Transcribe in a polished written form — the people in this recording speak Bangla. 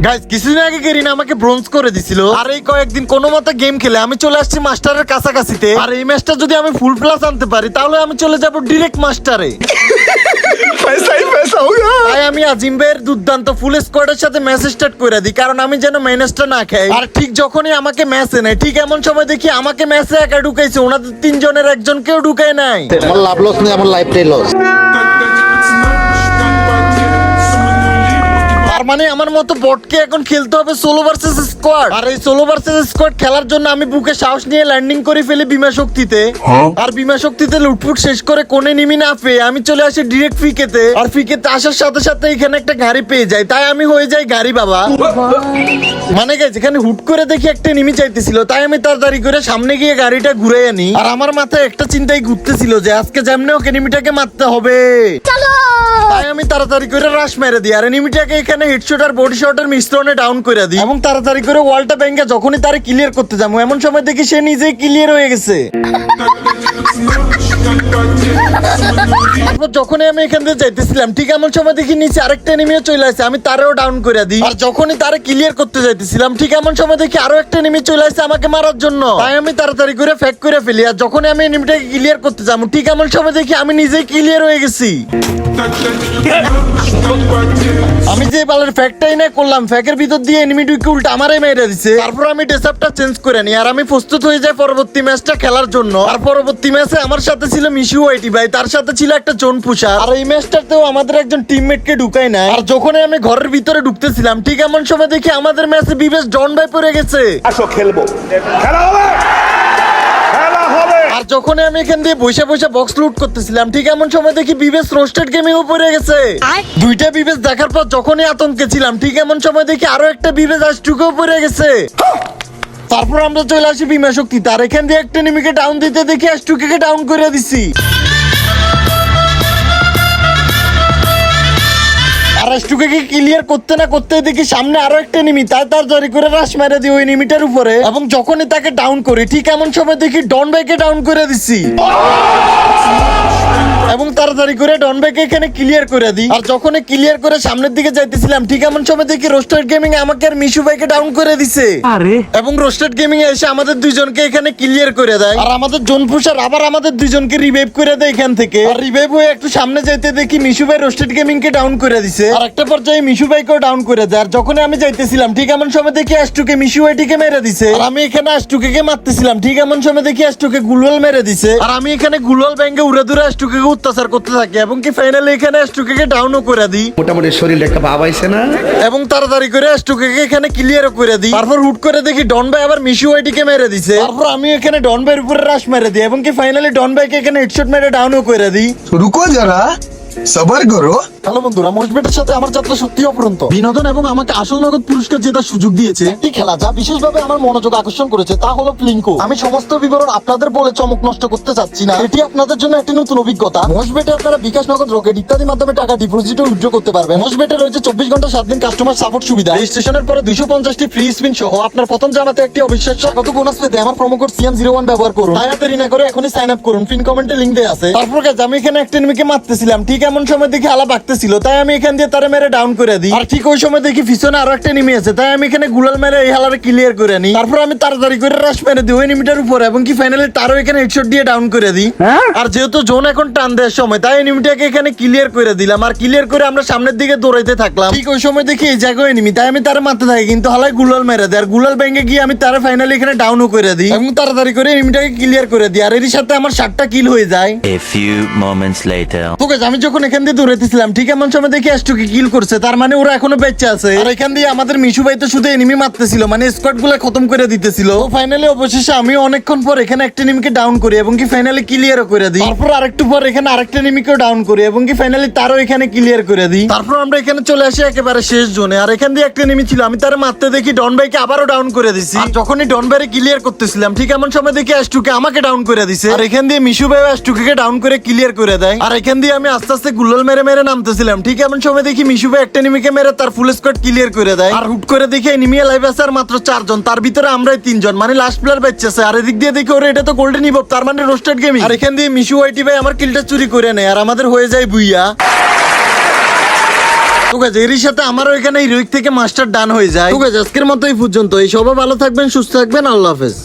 গাইস কিছুদিন আগে গেরিনা আমাকে ব্রোঞ্জ করে দিছিল, আর এই কয়েকদিন কোনো মতে গেম খেলে আমি চলে আসছি মাস্টারের কাছাকাছিতে। আর এই ম্যাচটা যদি আমি ফুল প্লাস আনতে পারি তাহলে আমি চলে যাব ডিরেক্ট মাস্টারে। তাই আমি আজিম ভাইয়ের দুর্দান্ত ফুল স্কোয়াডের সাথে ম্যাচ স্টার্ট করে দিই, কারণ আমি যেন ম্যানেজটা না খাই। আর ঠিক যখনই আমাকে ম্যাচে নেয়, ঠিক এমন সময় দেখি আমাকে ম্যাচে একা ঢুকাইছে, ওনাদের তিনজনের একজনকেও ঢুকায় নাই। আমার লাভ লস নেই, আমার লাইফটাই লস। তার মানে আমার মতো বটকে এখন খেলতে হবে সোলো ভার্সেস স্কোয়াড। আর এই সোলো ভার্সেস স্কোয়াড খেলার জন্য আমি বুকে সাহস নিয়ে ল্যান্ডিং করে ফেলি বিমা শক্তিতে। আর বিমা শক্তিতে লুটফুট শেষ করে কোণে নিমি না পেয়ে আমি চলে আসি ডিরেক্ট ফিকেতে। আর ফিকেতে আসার সাথে সাথে এখানে একটা গাড়ি পেয়ে যাই, তাই আমি হয়ে যাই গাড়ি বাবা। মানে গেছে এখানে হুট করে দেখি একটা নিমি চাইতেছিল, তাই আমি তাড়াতাড়ি করে সামনে গিয়ে গাড়িটা ঘুরে আনি। আর আমার মাথায় একটা চিন্তাই ঘুরতেছিল যে আজকে যেমনি ওকে নিমিটাকে মারতে হবে। তাই আমি তাড়াতাড়ি করে রাশ মেরে দিই আর এনিমিটাকে এখানে হেডশট আর বডি শটের মিশ্রণে ডাউন করে দিই। এবং তাড়াতাড়ি করে ওয়ালটা ভেঙে যখনই তারে ক্লিয়ার করতে যাবো, এমন সময় দেখি সে নিজেই ক্লিয়ার হয়ে গেছে। তারপর যখনই আমি এখান থেকে যাইতেছিলাম, ঠিক এমন সময় দেখি নিচে আরেকটা এনিমিও চলে আসে, আমি তারেও ডাউন করে দিই। আর যখনই তারে ক্লিয়ার করতে যাইতেছিলাম, ঠিক এমন সময় দেখি আরো একটা এনিমি চলে আসে আমাকে মারার জন্য। তাই আমি তাড়াতাড়ি করে ফেক করে ফেলি। আর যখনই আমি এনিমিটাকে ক্লিয়ার করতে যাবো, ঠিক এমন সময় দেখি আমি নিজেই ক্লিয়ার হয়ে গেছি। আমি যে বালের ফ্যাকটাই না করলাম, ফ্যাকের ভিতর দিয়ে এনিমিটিকে উল্টা আমারই মেরে দিছে। তারপর আমি ডেসআপটা চেঞ্জ করে নিই আর আমি প্রস্তুত হয়ে যাই পরবর্তী ম্যাচটা খেলার জন্য। আর পরবর্তী ম্যাচে আমার সাথে ছিল মিশু ওয়াইটি ভাই, তার সাথে ছিল একটা জোন পুষার। আর এই ম্যাচটাতেও আমাদের একজন টিমমেটকে ঢুকাই নাই। আর যখনই আমি ঘরের ভিতরে ঢুকতেছিলাম, ঠিক এমন সময় দেখি আমাদের ম্যাচে বিবেশ জন ভাই পড়ে গেছে। আসো খেলবো, খেলা হবে, খেলা হবে। আর যখন আমি এখান দিয়ে বসে বসে বক্স লুট করতেছিলাম, ঠিক এমন সময় দেখি বিবেশ রোস্টেড গেমিং উপরে গেছে। দুইটা বিবেশ দেখার পর যখনই আতঙ্কে ছিলাম, ঠিক এমন সময় দেখি আরো একটা বিবেশ আজটুকু উপরে গেছে। তারপর আমরা চলে আসি বিমা শক্তি, তার এখান দিয়ে একটা নিমিকে ডাউন দিতে দেখি আজটুকে ডাউন করে দিছি। আর আজটুকে ক্লিয়ার করতে না করতে দেখি সামনে আরো একটা নিমি, তাই তার জরি করে রাশ মেরে দিই ওই নিমিটার উপরে। এবং যখনই তাকে ডাউন করি, ঠিক এমন সময় দেখি ডন ভাইকে ডাউন করে দিছি। এবং তাড়াতাড়ি করে ডন ভাইকে এখানে ক্লিয়ার করে দিই। আর যখনই ক্লিয়ার করে সামনের দিকে যাইতেছিলাম, ঠিক এমন সময় দেখি রোস্টেড গেমিং আমাকে আর মিশু ভাইকে ডাউন করে দিছে। এবং রোস্টেড গেমিং এসে আমাদের দুইজনকে এখানে ক্লিয়ার করে দেয়। আর আমাদের জোন পুষার আবার আমাদের দুইজনকে রিভাইভ করে দেয় এখান থেকে। আর রিভাইভ হয়ে একটু সামনে যাইতে দেখি মিশু ভাই রোস্টেড গেমিং কে ডাউন করে দিছে। আর একটা পর্যায়ে মিশু ভাইকেও ডাউন করে দেয়। আর যখন আমি যাইতেছিলাম, ঠিক এমন সময় দেখি আশটুকে মিশু ভাইটিকে মেরে দিছে। আর আমি এখানে আশটুকে মারতেছিলাম, ঠিক এমন সময় দেখি আশটুকে গুলওয়াল মেরে দিছে। আর আমি এখানে গুলওয়াল ব্যাংকে উড়ে দূরে আশটুকে অত্যাচার করতে থাকি এবং কি ফাইনালি এখানে আশটুকে ডাউনও করে দিই। মোটামুটি শরীরে একটা ভাব আইছে না? এবং তাড়াতাড়ি করে আশটুকে এখানে ক্লিয়ারও করে দিই। তারপর হুট করে দেখি ডন ভাই আবার মিশু ভাইটিকে মেরে দিছে। তারপর আমি এখানে ডন ভাইয়ের উপরে রাশ মেরে দিই এবং কি ফাইনালি ডন ভাইকে এখানে হেডশট মেরে ডাউনও করে দিই। रुको जरा सबर करो। হ্যালো বন্ধুরা, মোস্টবেটের সাথে আমার যাত্রা সত্যি অপরন্ত। বিনোদন এবং আমাকে আসল নগদ পুরস্কার জেতার সুযোগ দিয়েছে একটি খেলা, যা বিশেষভাবে আমার মনোযোগ আকর্ষণ করেছে, তা হলো ফ্লিঙ্কো। আমি সমস্ত বিবরণ আপনাদের বলে চমক নষ্ট করতে চাচ্ছি না, এটি আপনাদের জন্য একটি নতুন অভিজ্ঞতা। মোস্টবেটে আপনারা বিকাশ, নগদ, রকেট ইত্যাদি মাধ্যমে টাকা ডিপোজিট ও উইথড্র করতে পারবেন। মোস্টবেটে রয়েছে 24 ঘন্টা 7 দিন কাস্টমার সাপোর্ট সুবিধা। রেজিস্ট্রেশনের পরে 250টি ফ্রি স্পিন সহ আপনার প্রথম জানাতে একটি অবিশ্বাস্য স্বাগত বোনাস পেতে আমার প্রোমো কোড CM01 ব্যবহার করুন। তাই দেরি না করে এখনই সাইন আপ করুন, পিন কমেন্টে লিংক দেয়া আছে। তারপর গাইস আমি এখানে একটা এনিমিকে মারতেছিলাম, ঠিক এমন সময় দেখি আলা বাকতেছিল, তাই আমি এখান দিয়ে তারে মেরে ডাউন করে দিই। আর ঠিক ওই সময় দেখি পিছনে আরো একটা এনিমি আছে, তাই আমি এখানে গুলাল মেরে এই হালারে ক্লিয়ার করে নিই। তারপর আমি তাড়াতাড়ি করে রাশ মেরে দিই ওই এনিমিটার উপর এবং কি ফাইনালি তারও এখানে হেডশট দিয়ে ডাউন করে দিই। আর যেহেতু জোন এখন টান দেওয়ার সময়, তাই এনিমিটাকে এখানে ক্লিয়ার করে দিলাম। আর ক্লিয়ার করে আমরা সামনের দিকে দৌড়াইতে থাকলাম। ঠিক ওই সময় দেখি এই জায়গায় এনিমি, তাই আমি তারে মারতে থাকি, কিন্তু হালাই গুলাল মেরে দেয়। আর গুলাল ভেঙে গিয়ে আমি তারে ফাইনালি এখানে ডাউনও করে দিই এবং তাড়াতাড়ি করে এনিমিটাকে ক্লিয়ার করে দিই। আর এর সাথে আমার 7টা কিল হয়ে যায়। A few moments later. তো গাইস আমি যখন এখান দিয়ে দৌড়াইতেছিলাম, ঠিক এমন সময় দেখি আশটুকে কিল করছে, তার মানে ওরা এখনো বেঁচে আছে। আর এখান দিয়ে আমাদের মিশু ভাই তো শুধু এনিমি মারতেছিল, মানে স্কোয়াড গুলো খতম করে দিতেছিল। তো ফাইনালি অবশেষে আমি অনেকক্ষণ পর এখানে একটা এনিমিকে ডাউন করি এবং কি ফাইনালি ক্লিয়ারও করে দিই। তারপর আরেকটু পর এখানে আরেকটা এনিমিকেও ডাউন করি এবং কি ফাইনালি তারও এখানে ক্লিয়ার করে দিই। তারপর আমরা এখানে চলে আসি একেবারে শেষ জোনে। আর এখান দিয়ে একটা এনিমি ছিল, আমি তার মারতে দেখি ডন ভাইকে আবারও ডাউন করে দিছি। আর যখনই ডন ভাইকে ক্লিয়ার করতেছিলাম, ঠিক এমন সময় দেখি আশটুকে আমাকে ডাউন করে দিছে। আর এখান দিয়ে মিশু ভাই আশটুকে ডাউন করে ক্লিয়ার করে দেয়। আর এখান দিয়ে আমি আস্তে আস্তে গুল্লাল মেরে মেরে নামতেছিলাম, ঠিক এমন সময় দেখি মিশু ভাই একটা এনিমিকে মেরে তার ফুল স্কোয়াড ক্লিয়ার করে দেয়। আর হুট করে দেখি এনিমি লাইভ আছে আর মাত্র 4 জন, তার ভিতরে আমরাই 3 জন, মানে লাস্ট প্লেয়ার বেঁচেছে। আর এদিক দিয়ে দেখি ওরে এটা তো গোল্ডেন ইভব, তার মানে রোস্টেড গেমিং। আর এখান দিয়ে মিশু ওয়াইটি ভাই আমার কিলটা চুরি করে নেয় আর আমাদের হয়ে যায় বুইয়া। তো গাইস এরই সাথে আমারও এখানে হিরোইক থেকে মাস্টার ডান হয়ে যায়। তো গাইস আজকের মতো এই পর্যন্ত। এই সবাই ভালো থাকবেন, সুস্থ থাকবেন, আল্লাহ হাফেজ।